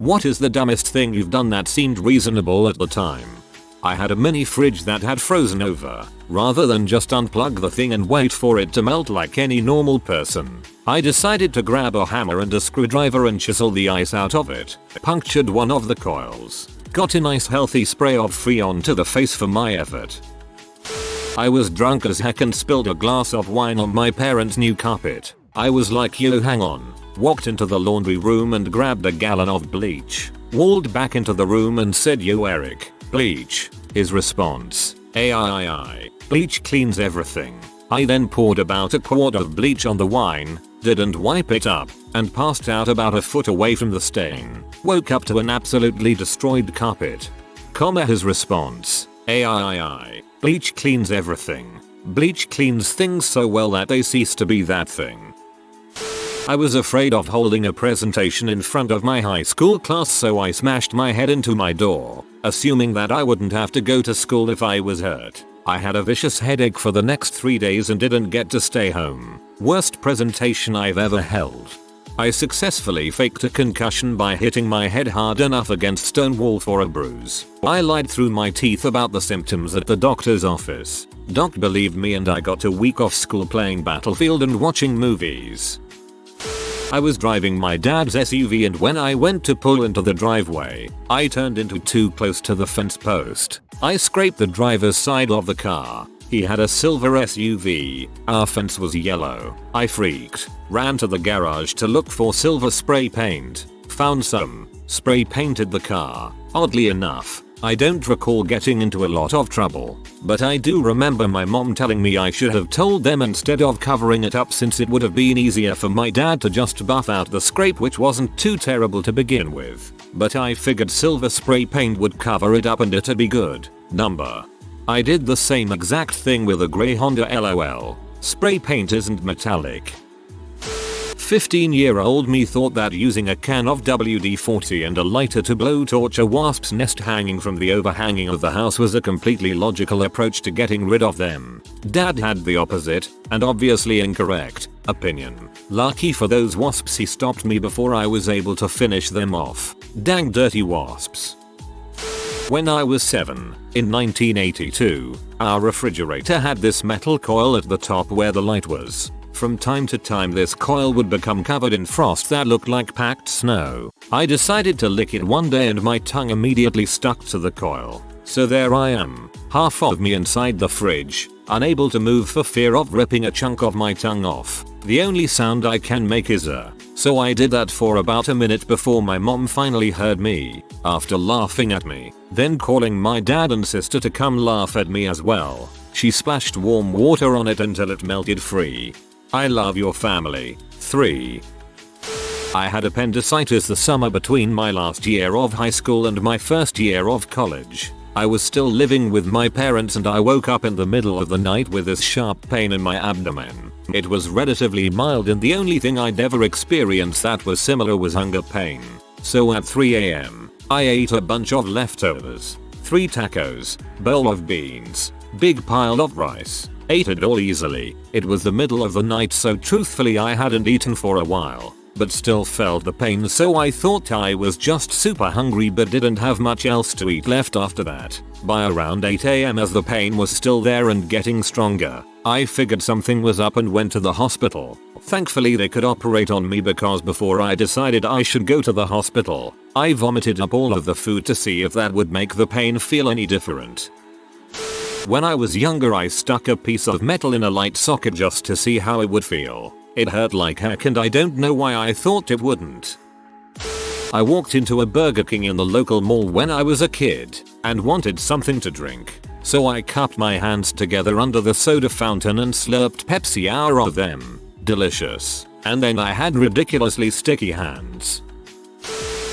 What is the dumbest thing you've done that seemed reasonable at the time? I had a mini fridge that had frozen over. Rather than just unplug the thing and wait for it to melt like any normal person, I decided to grab a hammer and a screwdriver and chisel the ice out of it. Punctured one of the coils. Got a nice healthy spray of Freon to the face for my effort. I was drunk as heck and spilled a glass of wine on my parents' new carpet. I was like, yo, hang on. Walked into the laundry room and grabbed a gallon of bleach. Walled back into the room and said, yo Eric, bleach. His response, ai, bleach cleans everything. I then poured about a quart of bleach on the wine, didn't wipe it up, and passed out about a foot away from the stain. Woke up to an absolutely destroyed carpet. His response, ai, bleach cleans everything. Bleach cleans things so well that they cease to be that thing. I was afraid of holding a presentation in front of my high school class, so I smashed my head into my door, assuming that I wouldn't have to go to school if I was hurt. I had a vicious headache for the next 3 days and didn't get to stay home. Worst presentation I've ever held. I successfully faked a concussion by hitting my head hard enough against stone wall for a bruise. I lied through my teeth about the symptoms at the doctor's office. Doc believed me and I got a week off school playing Battlefield and watching movies. I was driving my dad's SUV and when I went to pull into the driveway, I turned into too close to the fence post. I scraped the driver's side of the car. He had a silver SUV. Our fence was yellow. I freaked. Ran to the garage to look for silver spray paint. Found some. Spray painted the car. Oddly enough, I don't recall getting into a lot of trouble, but I do remember my mom telling me I should have told them instead of covering it up, since it would have been easier for my dad to just buff out the scrape, which wasn't too terrible to begin with. But I figured silver spray paint would cover it up and it'd be good. I did the same exact thing with a grey Honda LOL. Spray paint isn't metallic. 15-year-old me thought that using a can of WD-40 and a lighter to blowtorch a wasp's nest hanging from the overhanging of the house was a completely logical approach to getting rid of them. Dad had the opposite, and obviously incorrect, opinion. Lucky for those wasps he stopped me before I was able to finish them off. Dang dirty wasps. When I was 7, in 1982, our refrigerator had this metal coil at the top where the light was. From time to time this coil would become covered in frost that looked like packed snow. I decided to lick it one day and my tongue immediately stuck to the coil. So there I am, half of me inside the fridge, unable to move for fear of ripping a chunk of my tongue off. The only sound I can make is a. So I did that for about a minute before my mom finally heard me, after laughing at me, then calling my dad and sister to come laugh at me as well. She splashed warm water on it until it melted free. I love your family. 3. I had appendicitis the summer between my last year of high school and my first year of college. I was still living with my parents and I woke up in the middle of the night with this sharp pain in my abdomen. It was relatively mild and the only thing I'd ever experienced that was similar was hunger pain. So at 3 AM, I ate a bunch of leftovers. 3 tacos, bowl of beans, big pile of rice. Ate it all easily. It was the middle of the night, so truthfully I hadn't eaten for a while, but still felt the pain, so I thought I was just super hungry but didn't have much else to eat left after that. By around 8 AM, as the pain was still there and getting stronger, I figured something was up and went to the hospital. Thankfully they could operate on me because before I decided I should go to the hospital, I vomited up all of the food to see if that would make the pain feel any different. When I was younger I stuck a piece of metal in a light socket just to see how it would feel. It hurt like heck and I don't know why I thought it wouldn't. I walked into a Burger King in the local mall when I was a kid and wanted something to drink. So I cupped my hands together under the soda fountain and slurped Pepsi out of them. Delicious. And then I had ridiculously sticky hands.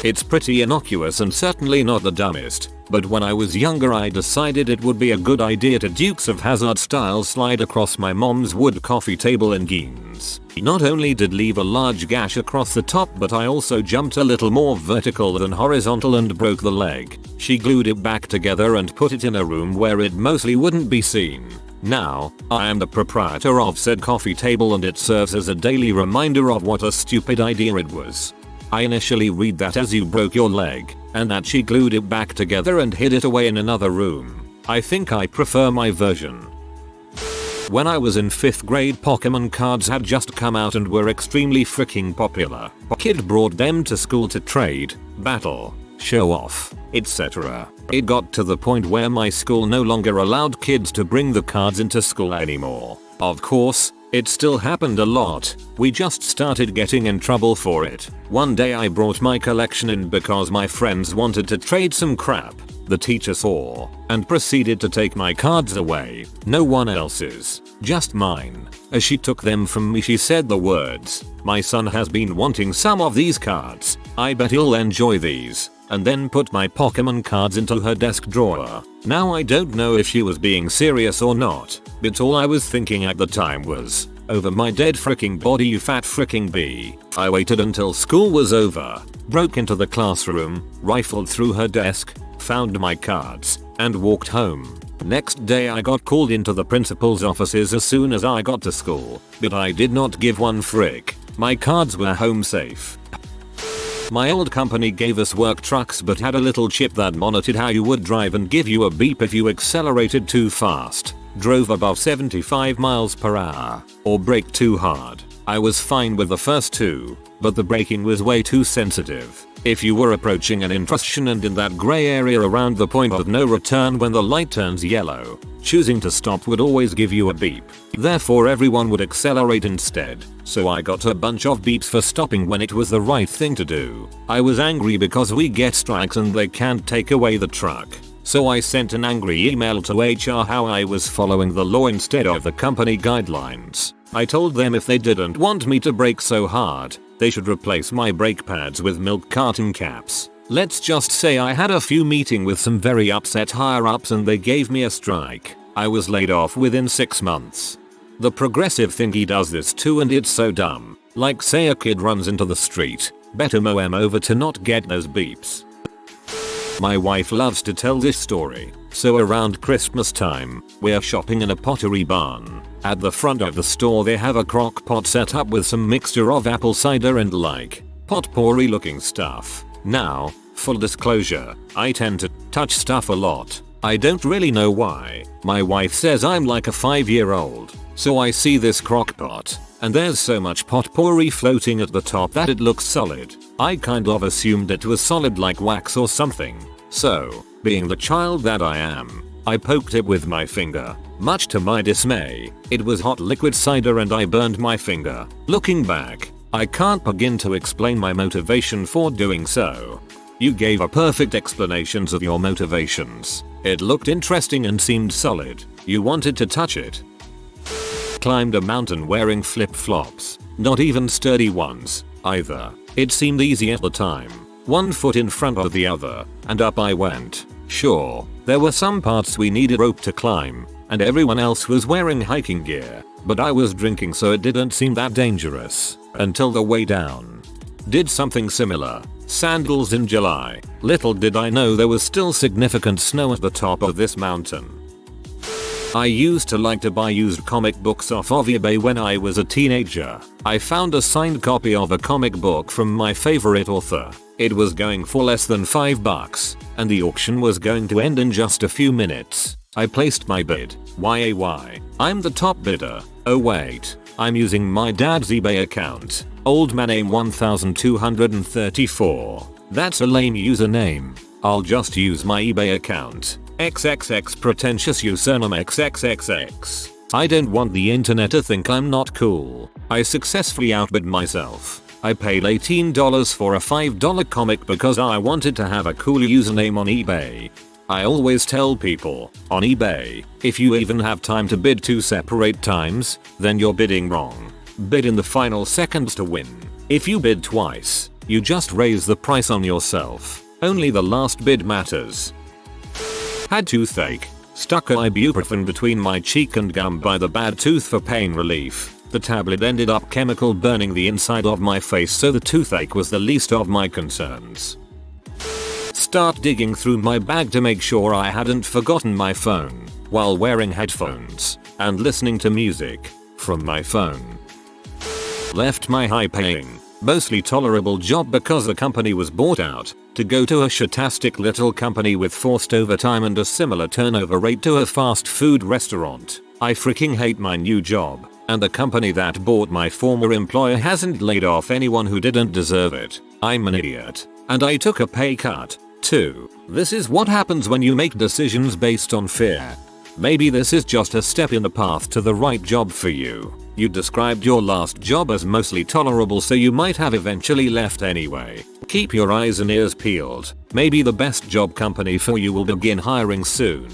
It's pretty innocuous and certainly not the dumbest, but when I was younger I decided it would be a good idea to Dukes of Hazzard style slide across my mom's wood coffee table in jeans. Not only did leave a large gash across the top, but I also jumped a little more vertical than horizontal and broke the leg. She glued it back together and put it in a room where it mostly wouldn't be seen. Now, I am the proprietor of said coffee table and it serves as a daily reminder of what a stupid idea it was. I initially read that as you broke your leg, and that she glued it back together and hid it away in another room. I think I prefer my version. When I was in 5th grade, Pokemon cards had just come out and were extremely freaking popular. Kid brought them to school to trade, battle, show off, etc. It got to the point where my school no longer allowed kids to bring the cards into school anymore. Of course, it still happened a lot. We just started getting in trouble for it. One day I brought my collection in because my friends wanted to trade some crap. The teacher saw and proceeded to take my cards away. No one else's, just mine. As she took them from me, she said the words, "My son has been wanting some of these cards. I bet he'll enjoy these," and then put my Pokemon cards into her desk drawer. Now I don't know if she was being serious or not, but all I was thinking at the time was, over my dead freaking body, you fat freaking bee. I waited until school was over, broke into the classroom, rifled through her desk, found my cards, and walked home. Next day I got called into the principal's offices as soon as I got to school, but I did not give one frick. My cards were home safe. My old company gave us work trucks but had a little chip that monitored how you would drive and give you a beep if you accelerated too fast, drove above 75 miles per hour, or braked too hard. I was fine with the first two, but the braking was way too sensitive. If you were approaching an intersection and in that grey area around the point of no return when the light turns yellow, choosing to stop would always give you a beep. Therefore everyone would accelerate instead, so I got a bunch of beeps for stopping when it was the right thing to do. I was angry because we get strikes and they can't take away the truck. So I sent an angry email to HR how I was following the law instead of the company guidelines. I told them if they didn't want me to brake so hard, they should replace my brake pads with milk carton caps. Let's just say I had a few meetings with some very upset higher ups and they gave me a strike. I was laid off within 6 months. The progressive thingy does this too, and it's so dumb. Like say a kid runs into the street, better mow him over to not get those beeps. My wife loves to tell this story, so around Christmas time, we're shopping in a pottery barn. At the front of the store they have a crock pot set up with some mixture of apple cider and like potpourri looking stuff. Now, full disclosure, I tend to touch stuff a lot. I don't really know why. My wife says I'm like a 5-year-old. So I see this crock pot, and there's so much potpourri floating at the top that it looks solid. I kind of assumed it was solid like wax or something. So, being the child that I am, I poked it with my finger. Much to my dismay, it was hot liquid cider and I burned my finger. Looking back, I can't begin to explain my motivation for doing so. You gave a perfect explanations of your motivations. It looked interesting and seemed solid. You wanted to touch it. Climbed a mountain wearing flip-flops. Not even sturdy ones, either. It seemed easy at the time. One foot in front of the other, and up I went. Sure, there were some parts we needed rope to climb, and everyone else was wearing hiking gear, but I was drinking so it didn't seem that dangerous, until the way down. Did something similar. Sandals in July. Little did I know there was still significant snow at the top of this mountain. I used to like to buy used comic books off of eBay when I was a teenager. I found a signed copy of a comic book from my favorite author. It was going for less than $5, and the auction was going to end in just a few minutes. I placed my bid. Yay, I'm the top bidder. Oh wait, I'm using my dad's eBay account. Old man name 1234. That's a lame username. I'll just use my eBay account. XXX pretentious username XXXX. I don't want the internet to think I'm not cool. I successfully outbid myself. I paid $18 for a $5 comic because I wanted to have a cool username on eBay. I always tell people, on eBay, if you even have time to bid 2 separate times, then you're bidding wrong. Bid in the final seconds to win. If you bid twice, you just raise the price on yourself. Only the last bid matters. Had toothache. Stuck ibuprofen between my cheek and gum by the bad tooth for pain relief. The tablet ended up chemical burning the inside of my face, so the toothache was the least of my concerns. Start digging through my bag to make sure I hadn't forgotten my phone while wearing headphones and listening to music from my phone. Left my high-paying, Mostly tolerable job because the company was bought out to go to a shitastic little company with forced overtime and a similar turnover rate to a fast food restaurant. I freaking hate my new job, and the company that bought my former employer hasn't laid off anyone who didn't deserve it. I'm an idiot. And I took a pay cut, too. This is what happens when you make decisions based on fear. Maybe this is just a step in the path to the right job for you. You described your last job as mostly tolerable, so you might have eventually left anyway. Keep your eyes and ears peeled. Maybe the best job company for you will begin hiring soon.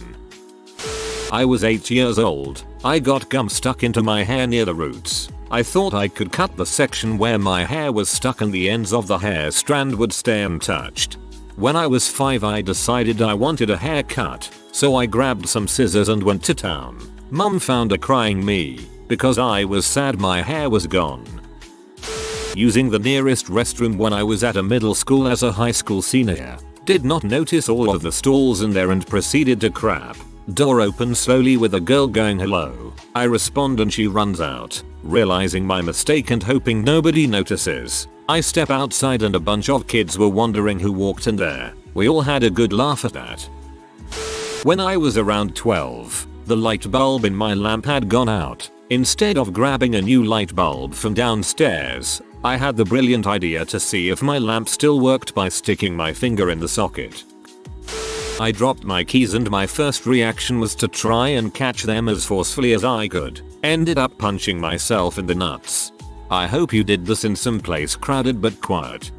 I was 8 years old. I got gum stuck into my hair near the roots. I thought I could cut the section where my hair was stuck and the ends of the hair strand would stay untouched. When I was 5, I decided I wanted a haircut, so I grabbed some scissors and went to town. Mum found a crying me because I was sad my hair was gone. Using the nearest restroom when I was at a middle school as a high school senior. Did not notice all of the stalls in there and proceeded to crap. Door opens slowly with a girl going hello. I respond and she runs out. Realizing my mistake and hoping nobody notices, I step outside and a bunch of kids were wondering who walked in there. We all had a good laugh at that. When I was around 12, the light bulb in my lamp had gone out. Instead of grabbing a new light bulb from downstairs, I had the brilliant idea to see if my lamp still worked by sticking my finger in the socket. I dropped my keys and my first reaction was to try and catch them as forcefully as I could. Ended up punching myself in the nuts. I hope you did this in some place crowded but quiet.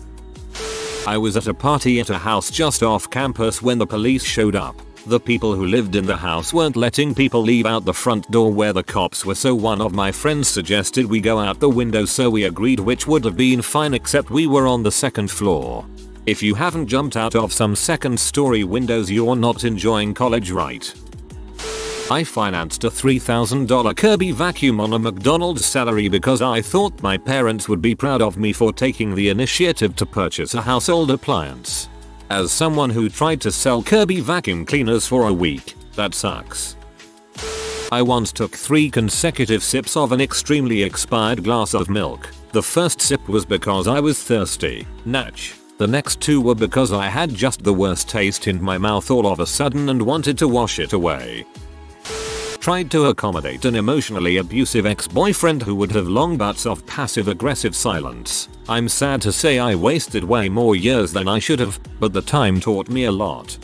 I was at a party at a house just off campus when the police showed up. The people who lived in the house weren't letting people leave out the front door where the cops were, so one of my friends suggested we go out the window, so we agreed, which would have been fine except we were on the second floor. If you haven't jumped out of some second story windows, you're not enjoying college, right? I financed a $3,000 Kirby vacuum on a McDonald's salary because I thought my parents would be proud of me for taking the initiative to purchase a household appliance. As someone who tried to sell Kirby vacuum cleaners for a week, that sucks. I once took 3 consecutive sips of an extremely expired glass of milk. The first sip was because I was thirsty. Natch. The next 2 were because I had just the worst taste in my mouth all of a sudden and wanted to wash it away. Tried to accommodate an emotionally abusive ex-boyfriend who would have long bouts of passive-aggressive silence. I'm sad to say I wasted way more years than I should have, but the time taught me a lot.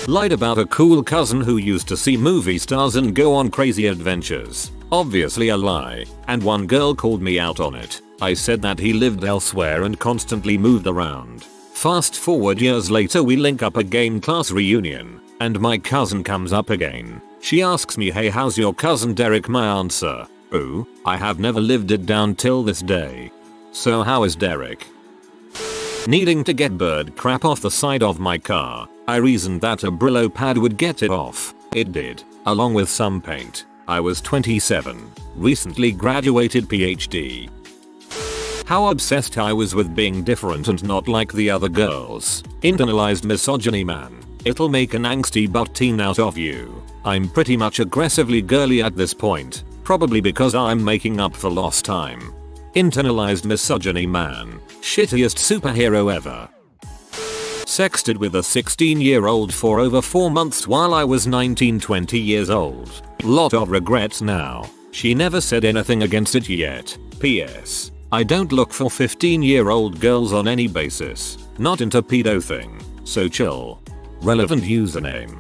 Lied about a cool cousin who used to see movie stars and go on crazy adventures. Obviously a lie, and one girl called me out on it. I said that he lived elsewhere and constantly moved around. Fast forward years later, we link up a game class reunion, and my cousin comes up again. She asks me, "Hey, how's your cousin Derek?" My answer, "Ooh, I have never lived it down till this day." So how is Derek? Needing to get bird crap off the side of my car, I reasoned that a Brillo pad would get it off. It did, along with some paint. I was 27, recently graduated PhD. How obsessed I was with being different and not like the other girls. Internalized misogyny, man. It'll make an angsty butt teen out of you. I'm pretty much aggressively girly at this point, probably because I'm making up for lost time. Internalized misogyny, man. Shittiest superhero ever. Sexted with a 16-year-old for over 4 months while I was 19-20 years old. Lot of regrets now. She never said anything against it yet. P.S. I don't look for 15-year-old girls on any basis. Not into pedo thing. So chill. Relevant username.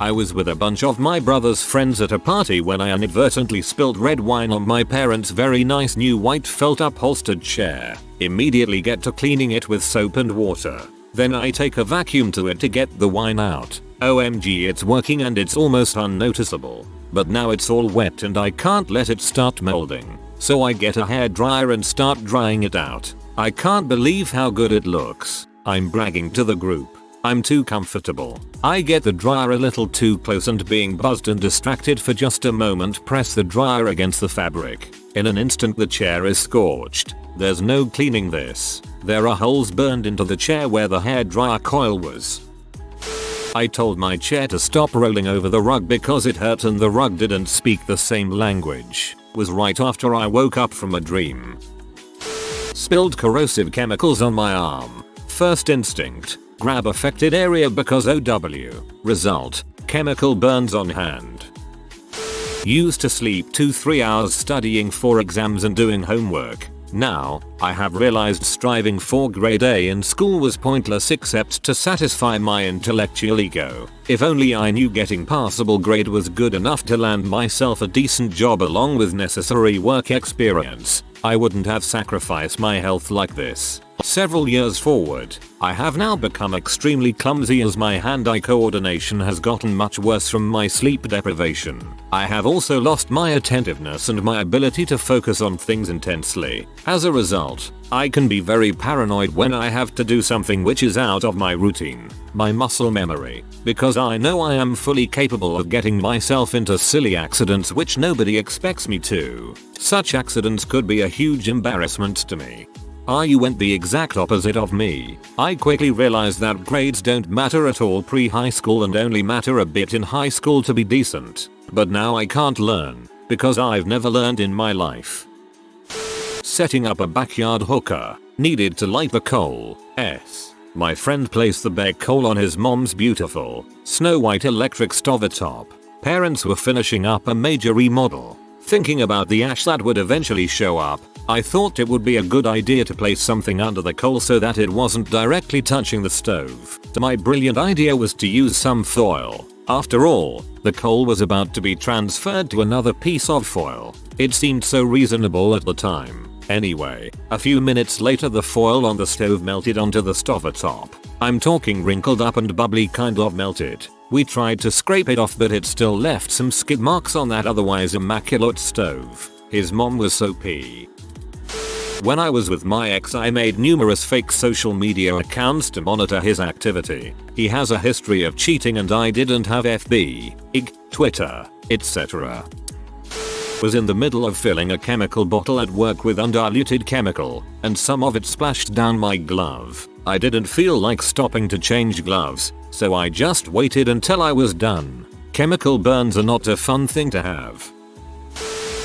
I was with a bunch of my brother's friends at a party when I inadvertently spilled red wine on my parents' very nice new white felt upholstered chair. Immediately get to cleaning it with soap and water. Then I take a vacuum to it to get the wine out. OMG, it's working and it's almost unnoticeable. But now it's all wet and I can't let it start molding. So I get a hairdryer and start drying it out. I can't believe how good it looks. I'm bragging to the group. I'm too comfortable. I get the dryer a little too close and, being buzzed and distracted for just a moment, press the dryer against the fabric. In an instant the chair is scorched. There's no cleaning this. There are holes burned into the chair where the hairdryer coil was. I told my chair to stop rolling over the rug because it hurt and the rug didn't speak the same language. Was right after I woke up from a dream. Spilled corrosive chemicals on my arm. First instinct, grab affected area because OW. Result, chemical burns on hand. Used to sleep 2-3 hours studying for exams and doing homework. Now, I have realized striving for grade A in school was pointless except to satisfy my intellectual ego. If only I knew getting passable grade was good enough to land myself a decent job along with necessary work experience, I wouldn't have sacrificed my health like this. Several years forward, I have now become extremely clumsy as my hand-eye coordination has gotten much worse from my sleep deprivation. I have also lost my attentiveness and my ability to focus on things intensely. As a result, I can be very paranoid when I have to do something which is out of my routine, my muscle memory, because I know I am fully capable of getting myself into silly accidents which nobody expects me to. Such accidents could be a huge embarrassment to me. You went the exact opposite of me. I quickly realized that grades don't matter at all pre-high school and only matter a bit in high school to be decent. But now I can't learn, because I've never learned in my life. Setting up a backyard hookah. Needed to light the coal. My friend placed the bare coal on his mom's beautiful, snow white electric stovetop. Parents were finishing up a major remodel. Thinking about the ash that would eventually show up, I thought it would be a good idea to place something under the coal so that it wasn't directly touching the stove. My brilliant idea was to use some foil. After all, the coal was about to be transferred to another piece of foil. It seemed so reasonable at the time. Anyway, a few minutes later the foil on the stove melted onto the stovetop. I'm talking wrinkled up and bubbly kind of melted. We tried to scrape it off but it still left some skid marks on that otherwise immaculate stove. His mom was so pissed. When I was with my ex I made numerous fake social media accounts to monitor his activity. He has a history of cheating and I didn't have FB, IG, Twitter, etc. Was in the middle of filling a chemical bottle at work with undiluted chemical, and some of it splashed down my glove. I didn't feel like stopping to change gloves, so I just waited until I was done. Chemical burns are not a fun thing to have.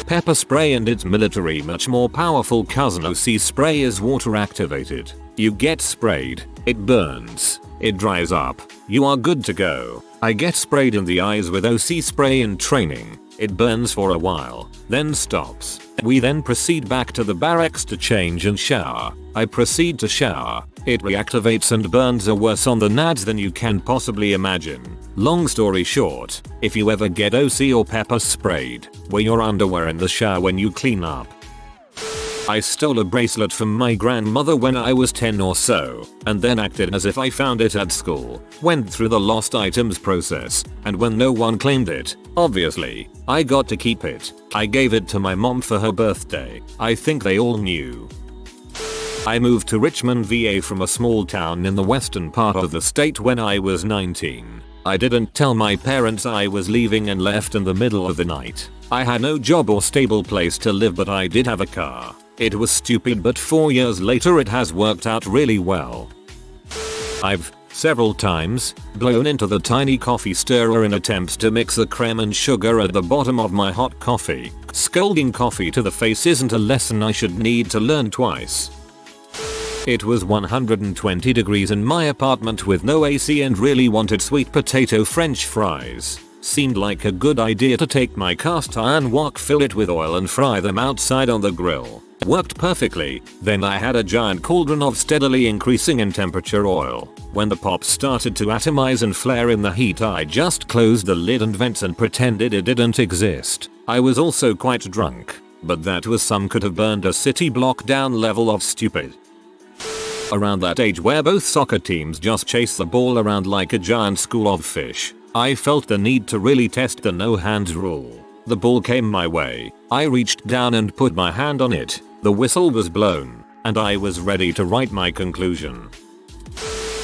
Pepper spray and its military much more powerful cousin OC spray is water activated. You get sprayed, it burns, it dries up, you are good to go. I get sprayed in the eyes with OC spray in training. It burns for a while, then stops. We then proceed back to the barracks to change and shower. I proceed to shower. It reactivates and burns are worse on the nads than you can possibly imagine. Long story short, if you ever get OC or pepper sprayed, wear your underwear in the shower when you clean up. I stole a bracelet from my grandmother when I was 10 or so, and then acted as if I found it at school. Went through the lost items process, and when no one claimed it, obviously, I got to keep it. I gave it to my mom for her birthday. I think they all knew. I moved to Richmond, VA from a small town in the western part of the state when I was 19. I didn't tell my parents I was leaving and left in the middle of the night. I had no job or stable place to live but I did have a car. It was stupid but 4 years later it has worked out really well. I've, several times, blown into the tiny coffee stirrer in attempts to mix the creme and sugar at the bottom of my hot coffee. Scalding coffee to the face isn't a lesson I should need to learn twice. It was 120 degrees in my apartment with no AC and really wanted sweet potato french fries. Seemed like a good idea to take my cast iron wok, fill it with oil and fry them outside on the grill. Worked perfectly, then I had a giant cauldron of steadily increasing in temperature oil. When the pops started to atomize and flare in the heat I just closed the lid and vents and pretended it didn't exist. I was also quite drunk, but that was some could have burned a city block down level of stupid. Around that age where both soccer teams just chase the ball around like a giant school of fish, I felt the need to really test the no hands rule. The ball came my way, I reached down and put my hand on it, the whistle was blown, and I was ready to write my conclusion.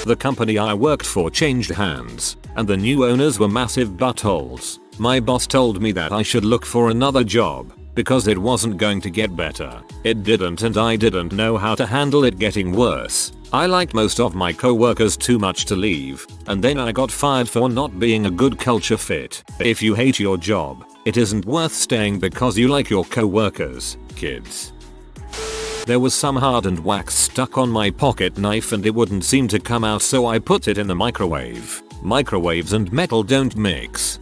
The company I worked for changed hands, and the new owners were massive buttholes. My boss told me that I should look for another job, because it wasn't going to get better. It didn't and I didn't know how to handle it getting worse. I liked most of my co-workers too much to leave, and then I got fired for not being a good culture fit. If you hate your job, it isn't worth staying because you like your co-workers, kids. There was some hardened wax stuck on my pocket knife and it wouldn't seem to come out, so I put it in the microwave. Microwaves and metal don't mix.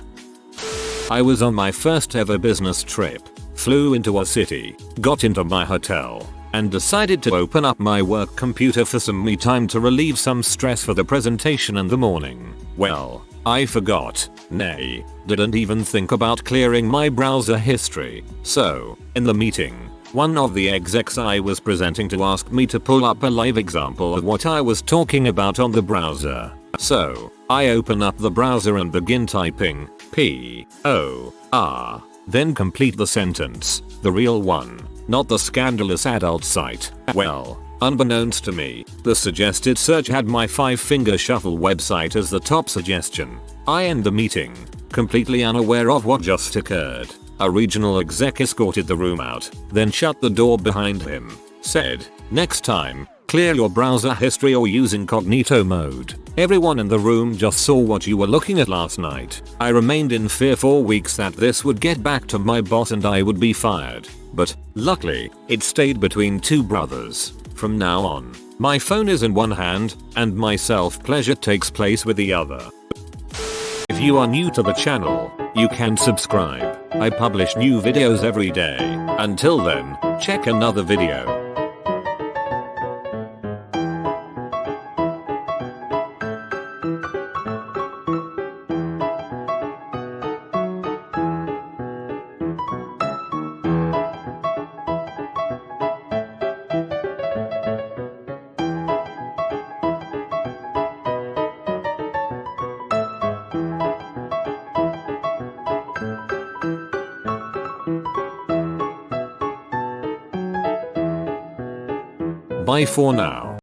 I was on my first ever business trip. Flew into a city, got into my hotel, and decided to open up my work computer for some me time to relieve some stress for the presentation in the morning. Well, I forgot, nay, didn't even think about clearing my browser history. So, in the meeting, one of the execs I was presenting to asked me to pull up a live example of what I was talking about on the browser. So, I open up the browser and begin typing P-O-R, then complete the sentence, the real one, not the scandalous adult site. Well, unbeknownst to me, the suggested search had my 5-finger shuffle website as the top suggestion. I end the meeting, completely unaware of what just occurred. A regional exec escorted the room out, then shut the door behind him, said, "Next time, clear your browser history or use incognito mode. Everyone in the room just saw what you were looking at last night." I remained in fear for weeks that this would get back to my boss and I would be fired. But, luckily, it stayed between two brothers. From now on, my phone is in one hand, and my self-pleasure takes place with the other. If you are new to the channel, you can subscribe. I publish new videos every day. Until then, check another video. Bye for now.